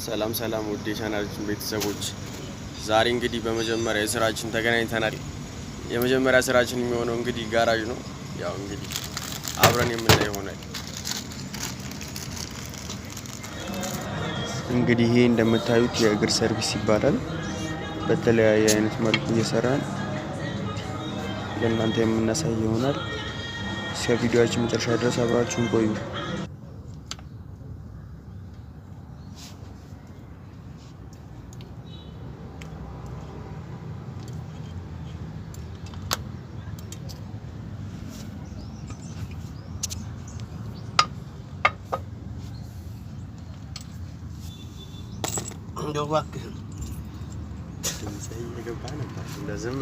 ሰላም ሰላም ውድ የቻናላችን ቤተሰቦች ዛሬ እንግዲህ በመጀመሪያ የስራችን ተገናኝተናል። የመጀመሪያ ስራችን የሚሆነው እንግዲህ ጋራጅ ነው። ያው እንግዲህ አብረን የምናየው ይሆናል። እንግዲህ ይሄ እንደምታዩት የእግር ሰርቪስ ይባላል። በተለያየ አይነት መልኩ እየሰራን ለእናንተ የምናሳይ ይሆናል። እስከ ቪዲዮአችን መጨረሻ ድረስ አብራችሁን ቆዩ። እንደው እባክህ ድምጼ እየገባ ነበር እንደዝም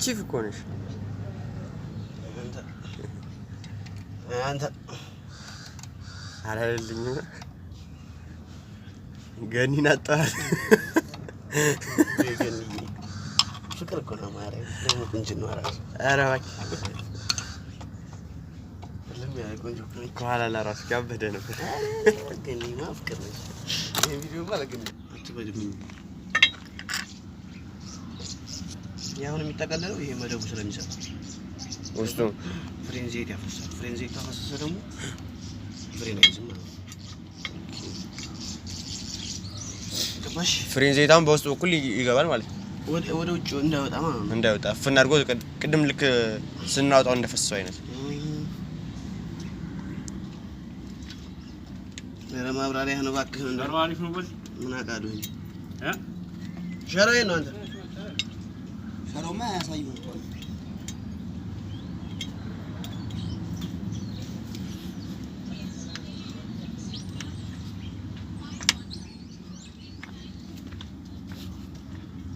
ቺፍ እኮ ነሽ አንተ አላልልኝም። ገኒን አጣል ገኒ ፍቅር እኮ ነው ማለት ነው። እንጂ ነው አራስ ኧረ እባክህ ለምን ያ ቆንጆ ከኋላ ለራስ ጋበደ ነበር። ገኒ ማፍቅር ነው። ይሄ ቪዲዮ ማለት ግን አትበድም። ያሁን የሚጠቀለለው ይሄ መደቡ ስለሚሰራ ውስጡ ፍሬን ዘይት ያፈሳል። ፍሬን ዘይት ካፈሰሰ ደግሞ ፍሬን አይዝም ማለት ነው። ገባሽ? ፍሬን ዘይታም በውስጡ በኩል ይገባል ማለት ነው። ወደ ውጭ እንዳይወጣ ማለት ነው። እንዳይወጣ ፍና አድርጎ ቅድም ልክ ስናወጣው እንደፈሰሰው አይነት ለማብራሪያ ነው። እባክህ እንደው አሪፍ ነው። በል ምን አቃሉ ሸራዬ ነው አንተ ሸራውማ ያሳየው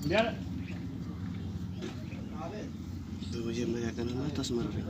እንዴ በመጀመሪያ ቀን ተስመረኝ